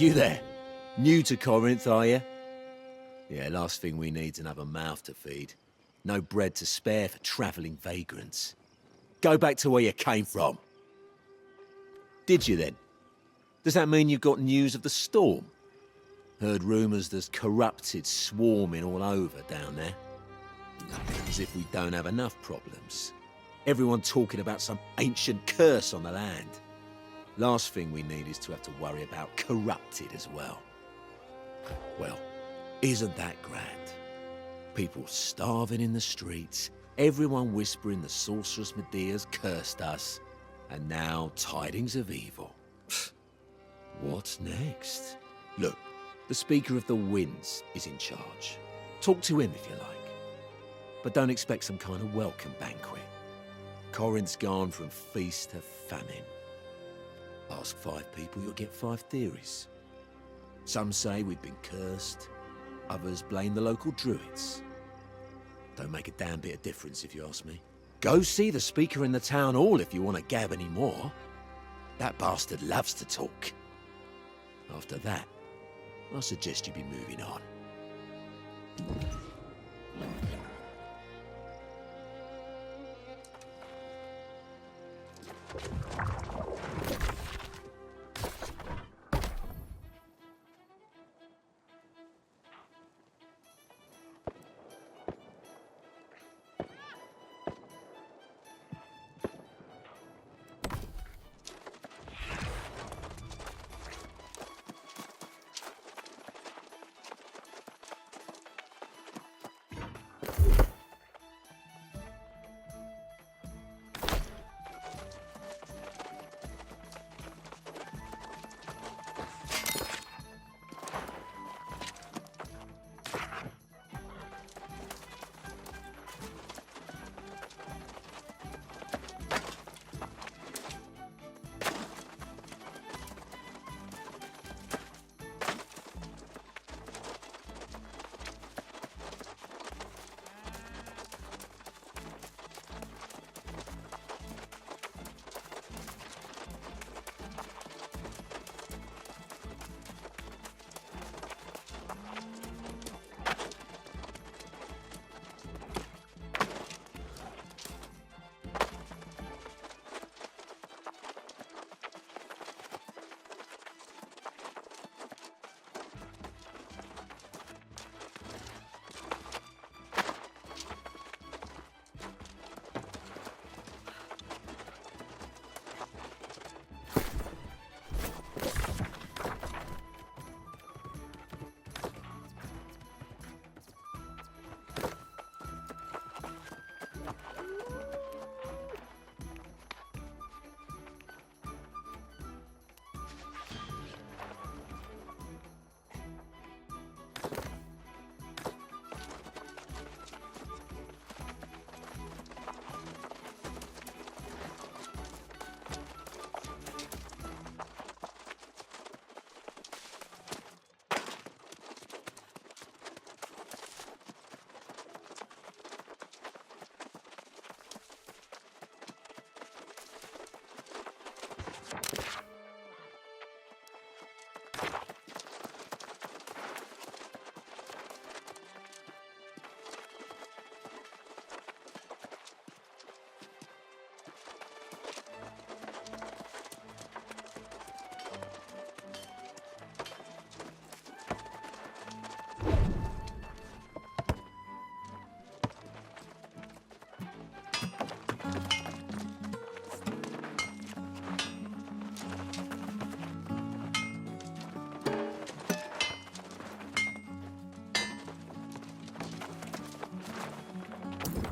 You there? New to Corinth, are you? Yeah, last thing we need's another mouth to feed. No bread to spare for travelling vagrants. Go back to where you came from. Did you then? Does that mean you've got news of the storm? Heard rumours there's corrupted swarming all over down there. As if we don't have enough problems. Everyone talking about some ancient curse on the land. Last thing we need is to have to worry about corrupted as well. Well, isn't that grand? People starving in the streets, everyone whispering the sorceress Medea's cursed us, and now tidings of evil. What's next? Look, the Speaker of the Winds is in charge. Talk to him if you like. But don't expect some kind of welcome banquet. Corinth's gone from feast to famine. Ask 5 people, you'll get 5 theories. Some say we've been cursed. Others blame the local druids. Don't make a damn bit of difference if you ask me. Go see the Speaker in the town hall if you want to gab any more. That bastard loves to talk. After that, I suggest you be moving on.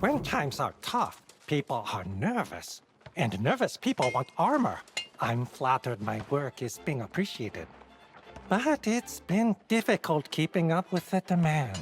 When times are tough, people are nervous. And nervous people want armor. I'm flattered my work is being appreciated. But it's been difficult keeping up with the demand.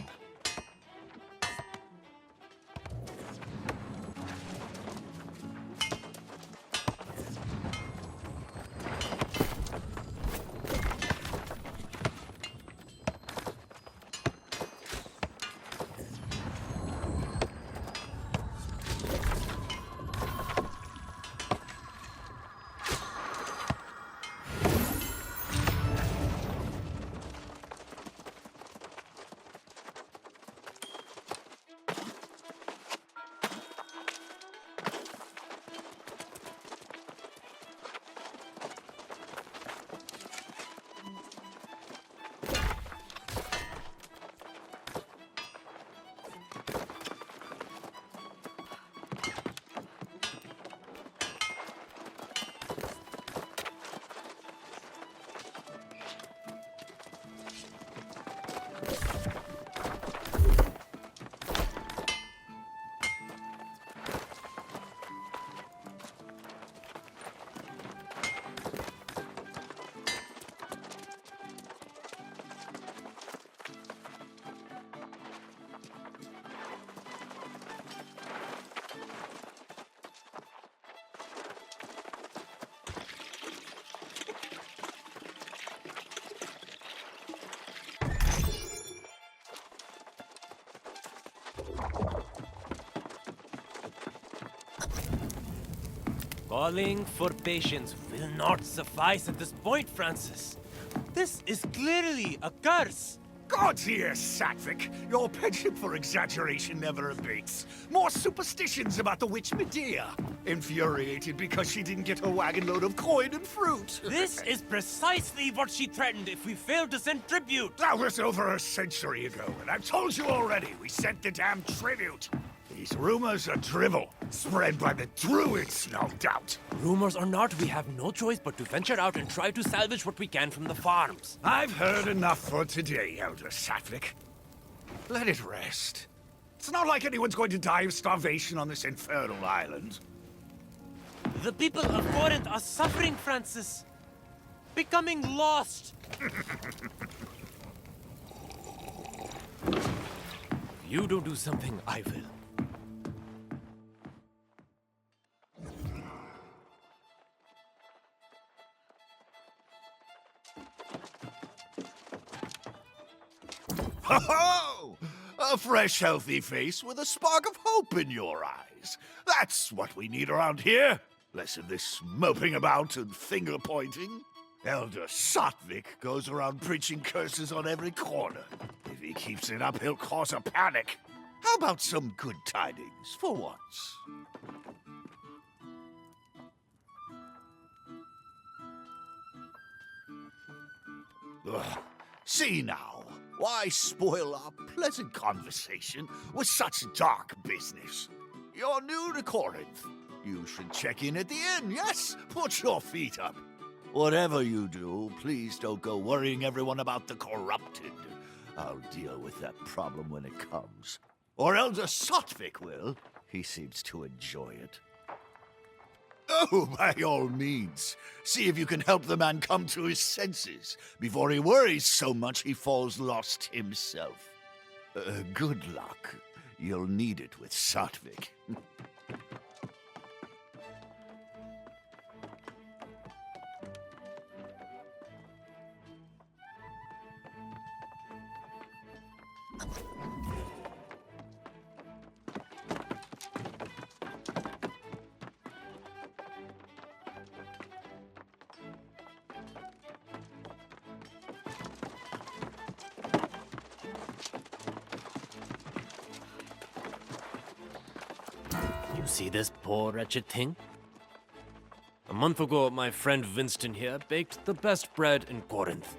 Calling for patience will not suffice at this point, Francis. This is clearly a curse. God here, Satvik. Your penchant for exaggeration never abates. More superstitions about the witch Medea. Infuriated because she didn't get her wagon load of coin and fruit. This is precisely what she threatened if we failed to send tribute. That was over a century ago, and I've told you already, we sent the damn tribute. These rumors are drivel, spread by the druids, no doubt. Rumors or not, we have no choice but to venture out and try to salvage what we can from the farms. I've heard enough for today, Elder Satvik. Let it rest. It's not like anyone's going to die of starvation on this infernal island. The people of Corinth are suffering, Francis. Becoming lost. If you don't do something, I will. Ho-ho! A fresh, healthy face with a spark of hope in your eyes. That's what we need around here. Less of this moping about and finger-pointing. Elder Satvik goes around preaching curses on every corner. If he keeps it up, he'll cause a panic. How about some good tidings for once? Ugh. See now, why spoil our pleasant conversation with such dark business? You're new to Corinth. You should check in at the inn, yes? Put your feet up. Whatever you do, please don't go worrying everyone about the corrupted. I'll deal with that problem when it comes. Or Elder Satvik will. He seems to enjoy it. Oh, by all means. See if you can help the man come to his senses before he worries so much he falls lost himself. Good luck. You'll need it with Satvik. You see this poor wretched thing? A month ago, my friend Winston here baked the best bread in Corinth.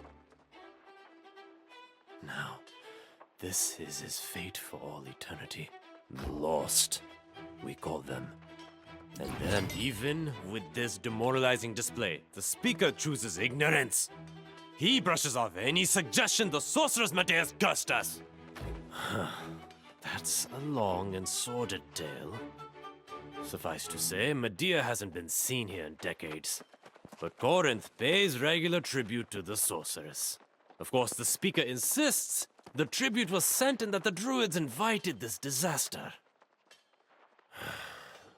Now, this is his fate for all eternity. The lost, we call them. And then, even with this demoralizing display, the speaker chooses ignorance. He brushes off any suggestion the sorceress Medea's cursed us. That's a long and sordid tale. Suffice to say, Medea hasn't been seen here in decades. But Corinth pays regular tribute to the sorceress. Of course, the speaker insists the tribute was sent and that the druids invited this disaster.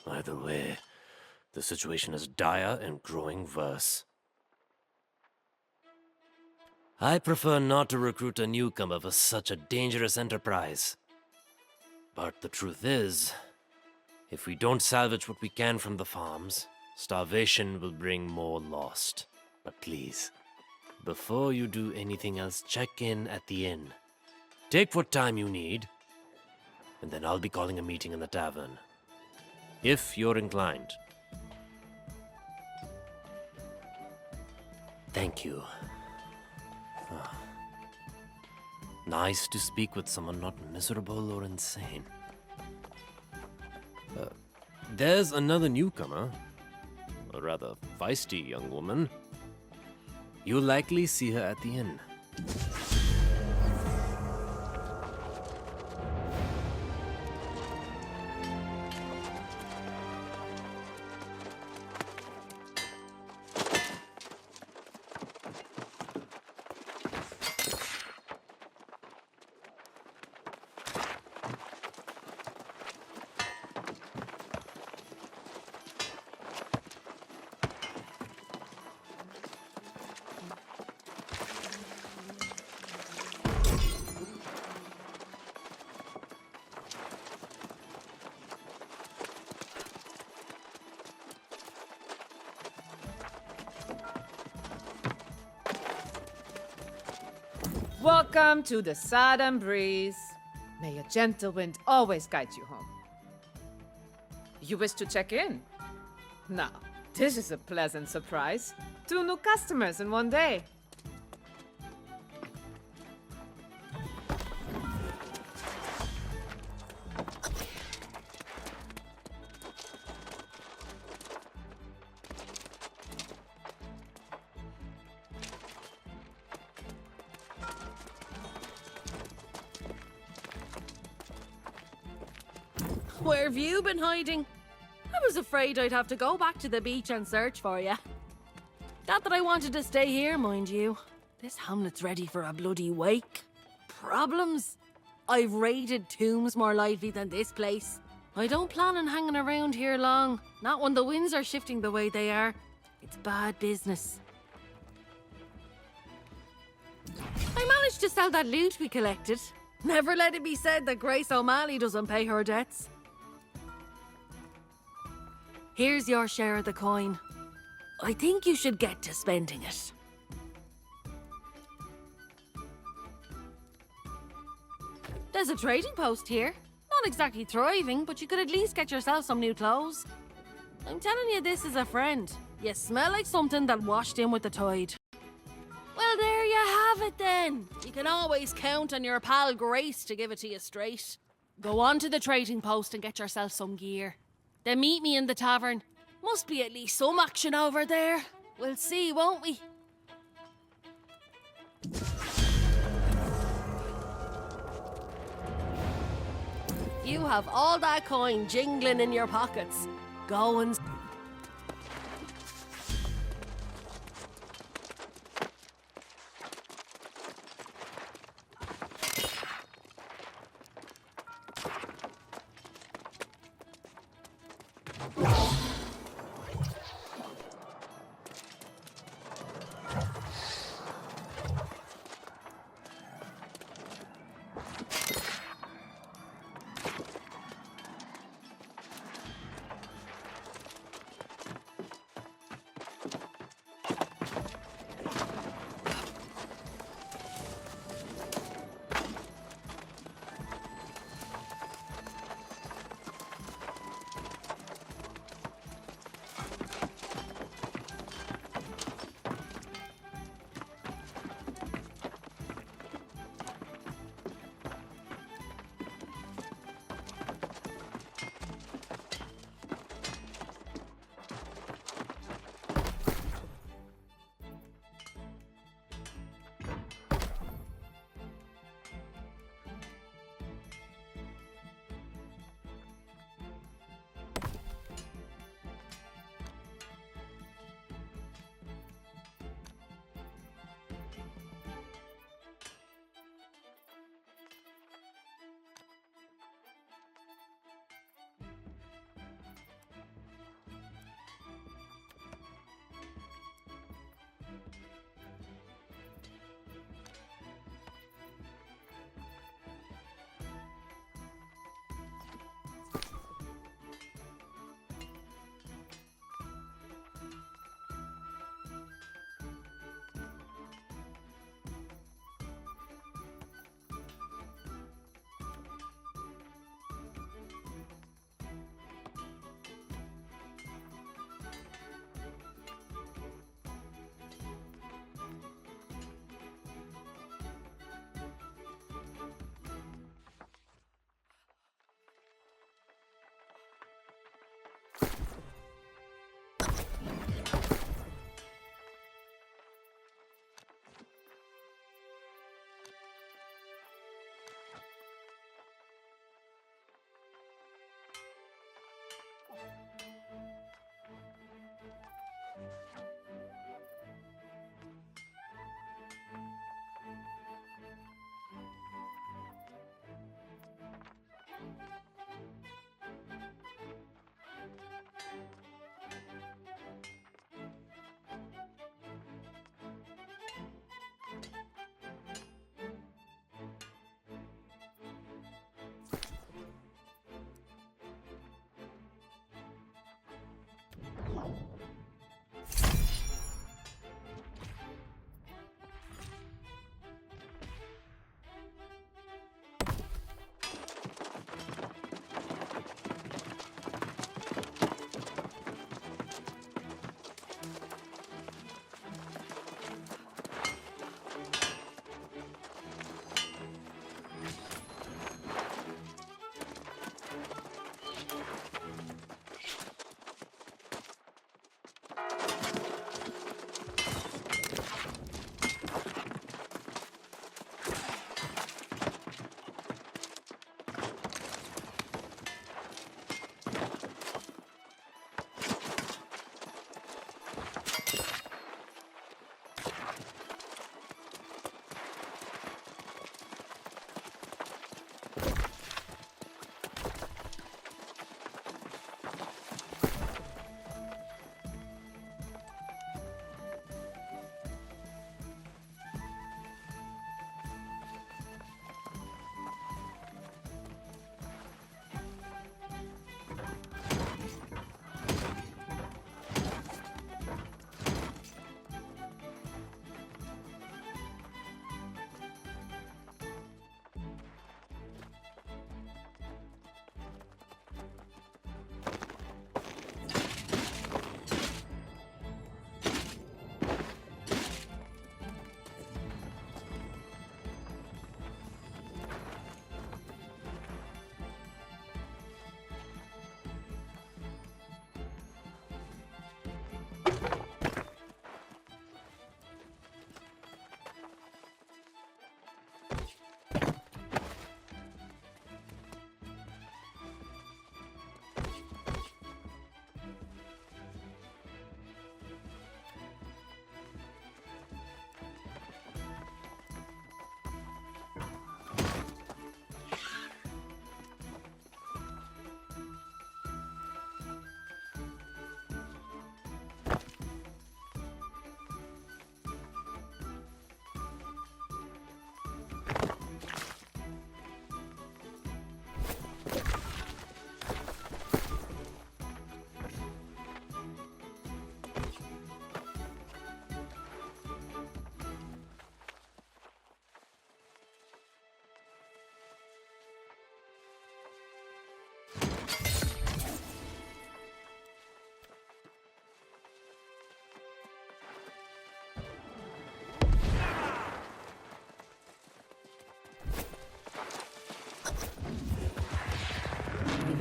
Either way, the situation is dire and growing worse. I prefer not to recruit a newcomer for such a dangerous enterprise. But the truth is, if we don't salvage what we can from the farms, starvation will bring more lost. But please, before you do anything else, check in at the inn. Take what time you need, and then I'll be calling a meeting in the tavern. If you're inclined. Thank you. Nice to speak with someone not miserable or insane. There's another newcomer. A rather feisty young woman. You'll likely see her at the inn. Welcome to the Southern Breeze. May a gentle wind always guide you home. You wish to check in? Now, this is a pleasant surprise. 2 new customers in one day. Where have you been hiding? I was afraid I'd have to go back to the beach and search for you. Not that I wanted to stay here, mind you. This hamlet's ready for a bloody wake. Problems? I've raided tombs more lively than this place. I don't plan on hanging around here long. Not when the winds are shifting the way they are. It's bad business. I managed to sell that loot we collected. Never let it be said that Grace O'Malley doesn't pay her debts. Here's your share of the coin. I think you should get to spending it. There's a trading post here. Not exactly thriving, but you could at least get yourself some new clothes. I'm telling you, this is a friend. You smell like something that washed in with the tide. Well, there you have it then. You can always count on your pal Grace to give it to you straight. Go on to the trading post and get yourself some gear. Then meet me in the tavern. Must be at least some action over there. We'll see, won't we? You have all that coin jingling in your pockets. Go and...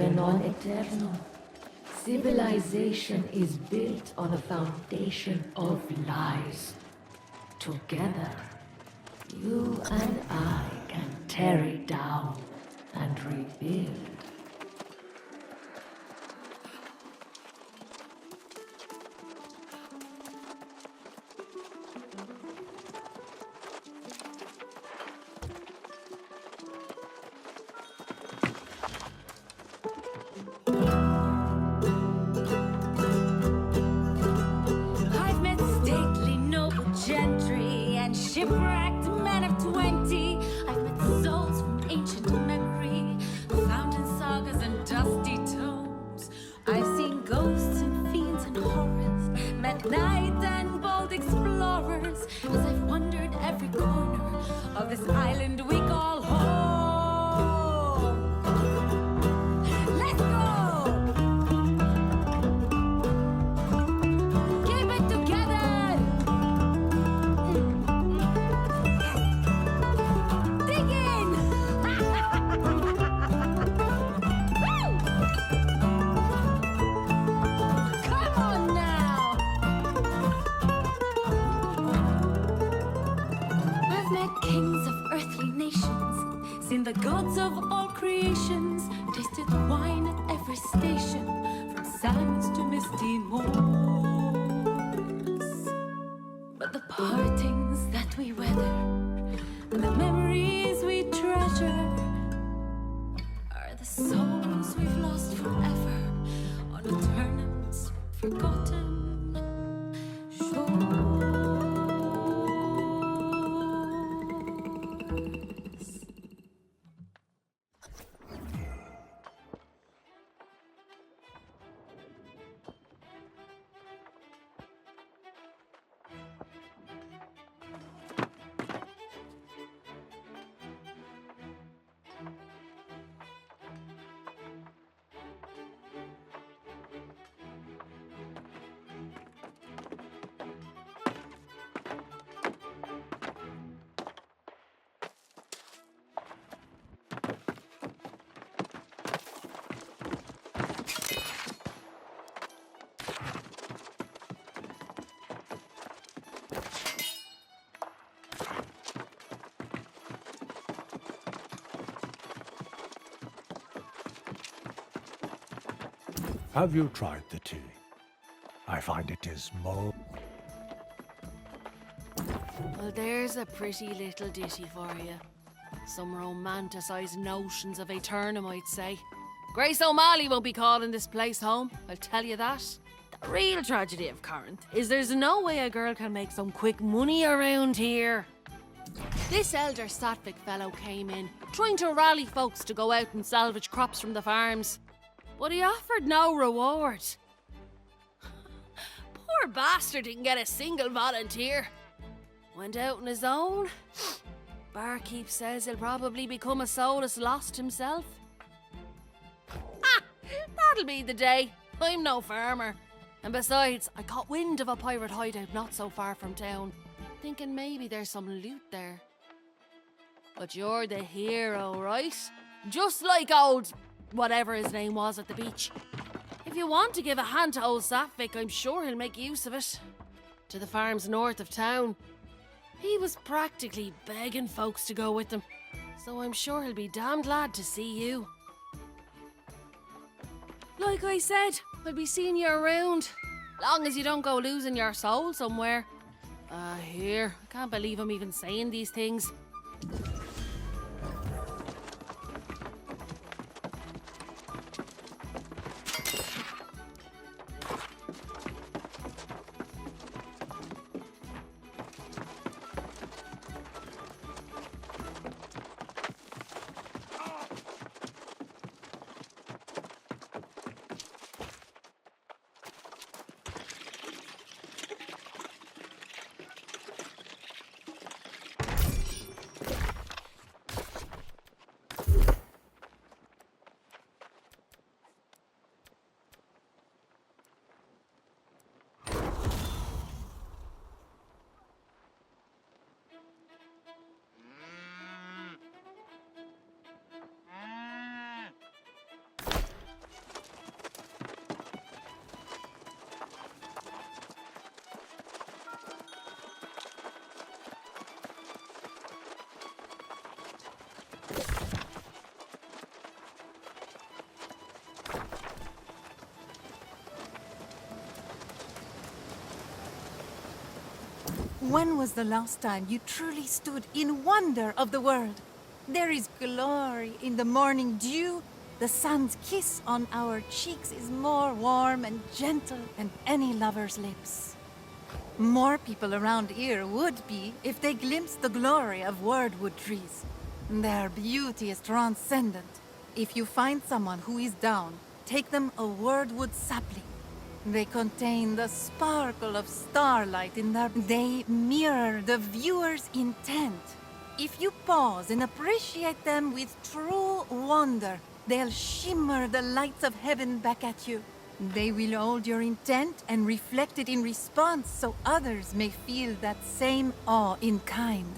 even on Aeternum, civilization is built on a foundation of lies. Together, you and I can tear it down and rebuild. I've met stately noble gentry and shipwrecked men of 20. I've met souls from ancient memory, found in sagas and dusty tomes. I've seen ghosts and fiends and horrors, met knights and bold explorers, as I've wandered every corner of this island we call home. Let's go! Keep it together! Dig in! Woo! Come on now! I've met kings of earthly nations, seen the gods of all creations, tasted wine at every station, from sands to misty moors. But the partings that we weather and the memories we treasure are the souls we've lost forever on Aeternum's forgotten shores. Have you tried the tea? I find it is more. Well, there's a pretty little ditty for you. Some romanticised notions of Aeternum, I'd say. Grace O'Malley won't be calling this place home, I'll tell you that. The real tragedy of Corinth is there's no way a girl can make some quick money around here. This elder Sattvic fellow came in, trying to rally folks to go out and salvage crops from the farms. But he offered no reward. Poor bastard didn't get a single volunteer. Went out on his own. Barkeep says he'll probably become a soulless lost himself. Ah, that'll be the day. I'm no farmer. And besides, I caught wind of a pirate hideout not so far from town, thinking maybe there's some loot there. But you're the hero, right? Just like old whatever his name was at the beach. If you want to give a hand to old Sattvic, I'm sure he'll make use of it. To the farms north of town. He was practically begging folks to go with him, so I'm sure he'll be damn glad to see you. Like I said, I'll be seeing you around, long as you don't go losing your soul somewhere. Here, I can't believe I'm even saying these things. When was the last time you truly stood in wonder of the world? There is glory in the morning dew. The sun's kiss on our cheeks is more warm and gentle than any lover's lips. More people around here would be if they glimpsed the glory of wordwood trees. Their beauty is transcendent. If you find someone who is down, take them a wordwood sapling. They contain the sparkle of starlight in their... They mirror the viewer's intent. If you pause and appreciate them with true wonder, they'll shimmer the lights of heaven back at you. They will hold your intent and reflect it in response so others may feel that same awe in kind.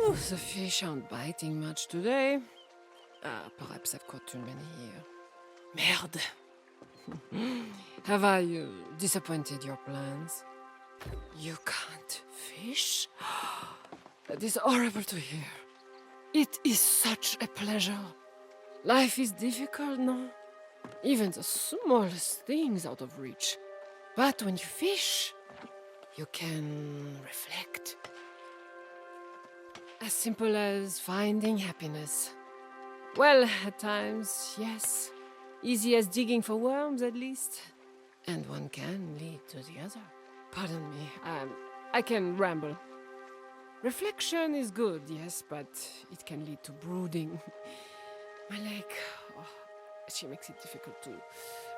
Oh, the fish aren't biting much today. Perhaps I've caught too many here. Merde! Have I disappointed your plans? You can't fish? That is horrible to hear. It is such a pleasure. Life is difficult, no? Even the smallest things out of reach. But when you fish, you can reflect. As simple as finding happiness. Well, at times, yes. Easy as digging for worms, at least. And one can lead to the other. Pardon me, I can ramble. Reflection is good, yes, but it can lead to brooding. My leg, she makes it difficult to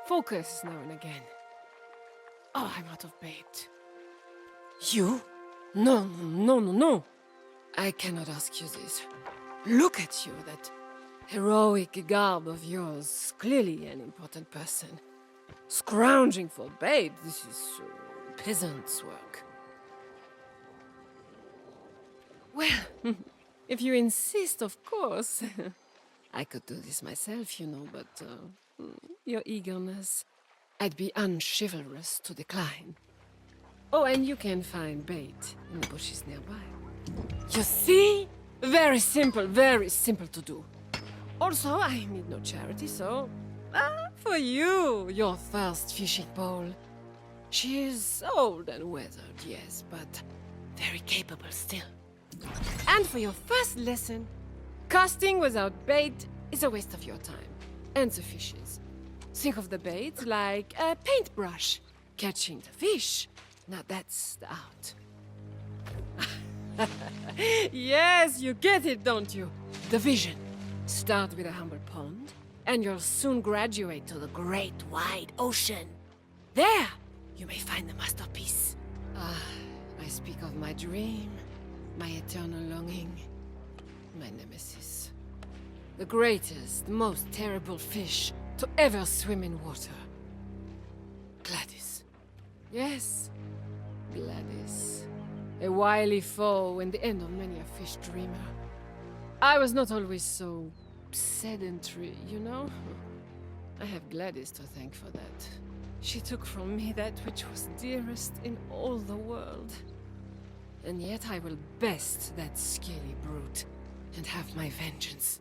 focus now and again. Oh, I'm out of bait. You? No, no, no, no, no. I cannot ask you this. Look at you, that heroic garb of yours, clearly an important person. Scrounging for bait, this is peasant's work. Well, if you insist, of course. I could do this myself, you know, but your eagerness, I'd be unchivalrous to decline. Oh, and you can find bait in the bushes nearby. You see? Very simple to do. Also, I need no charity, so... for you, your first fishing pole. She is old and weathered, yes, but very capable still. And for your first lesson, casting without bait is a waste of your time. And the fishes. Think of the bait like a paintbrush. Catching the fish. Now that's the art. Yes, you get it, don't you? The vision. Start with a humble pond, and you'll soon graduate to the great wide ocean. There, you may find the masterpiece. I speak of my dream, my eternal longing, my nemesis. The greatest, most terrible fish to ever swim in water. Gladys. Yes, Gladys. A wily foe and the end of many a fish dreamer. I was not always so sedentary, you know? I have Gladys to thank for that. She took from me that which was dearest in all the world. And yet I will best that scaly brute and have my vengeance.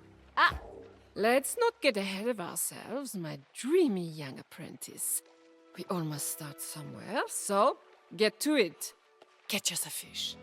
Let's not get ahead of ourselves, my dreamy young apprentice. We all must start somewhere, so get to it. Catch us a fish.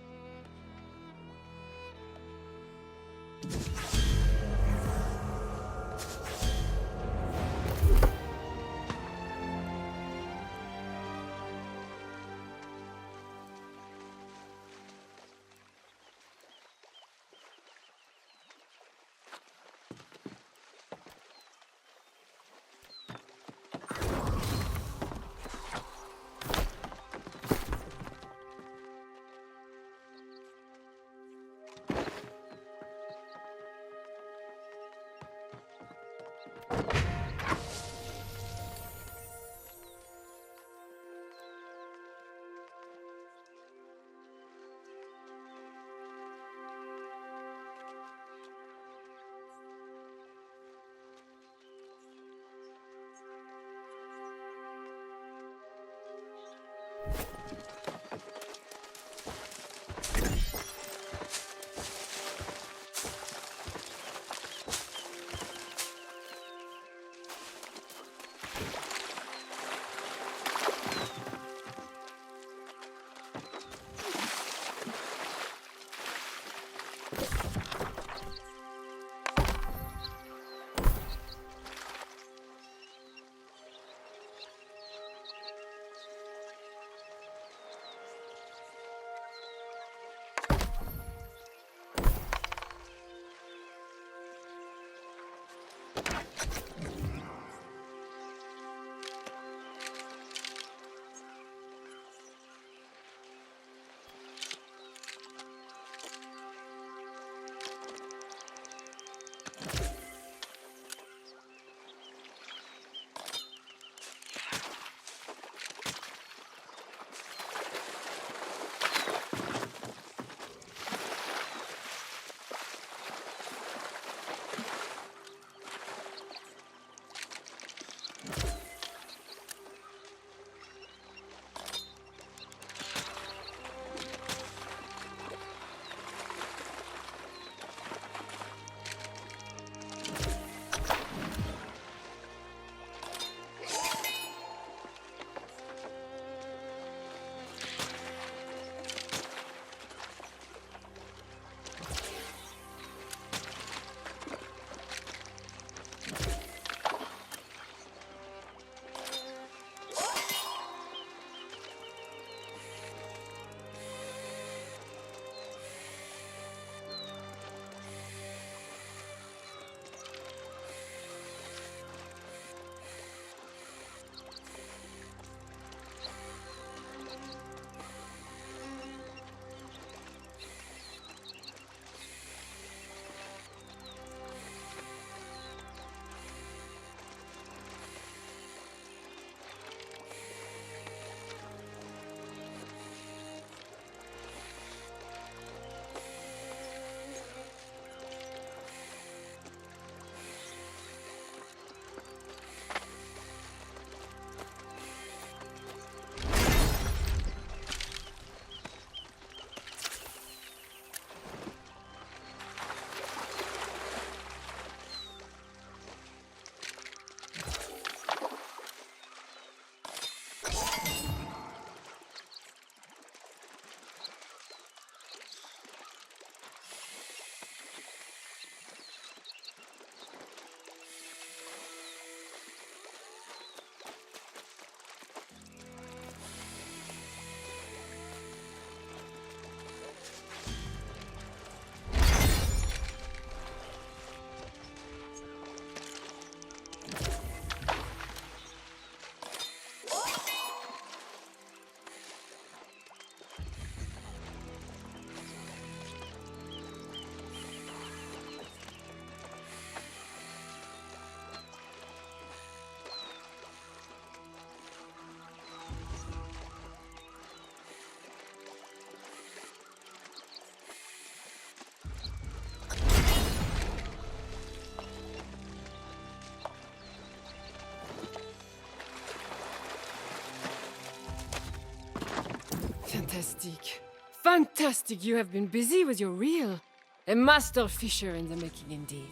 Fantastic. Fantastic, you have been busy with your reel. A master fisher in the making indeed.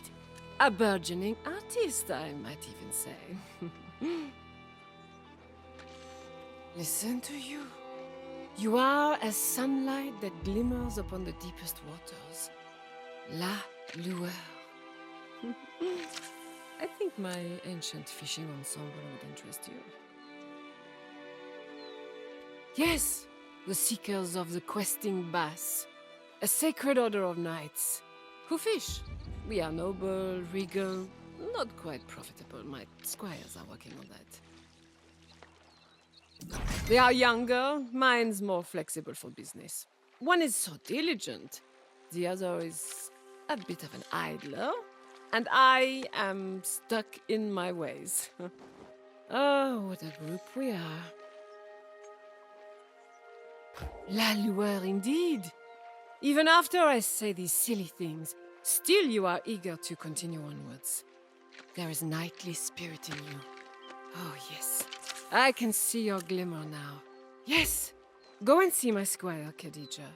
A burgeoning artist, I might even say. Listen to you. You are as sunlight that glimmers upon the deepest waters. La lueur. I think my ancient fishing ensemble would interest you. Yes, the seekers of the questing bass, a sacred order of knights who fish. We are noble, regal, not quite profitable. My squires are working on that. They are younger, mine's more flexible for business. One is so diligent, the other is a bit of an idler, and I am stuck in my ways. Oh, what a group we are. La lueur indeed. Even after I say these silly things, still you are eager to continue onwards. There is knightly spirit in you. Oh, yes. I can see your glimmer now. Yes. Go and see my squire, Khadija.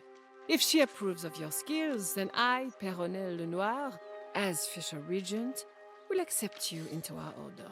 If she approves of your skills, then I, Perronel le Noir, as Fisher Regent, will accept you into our order.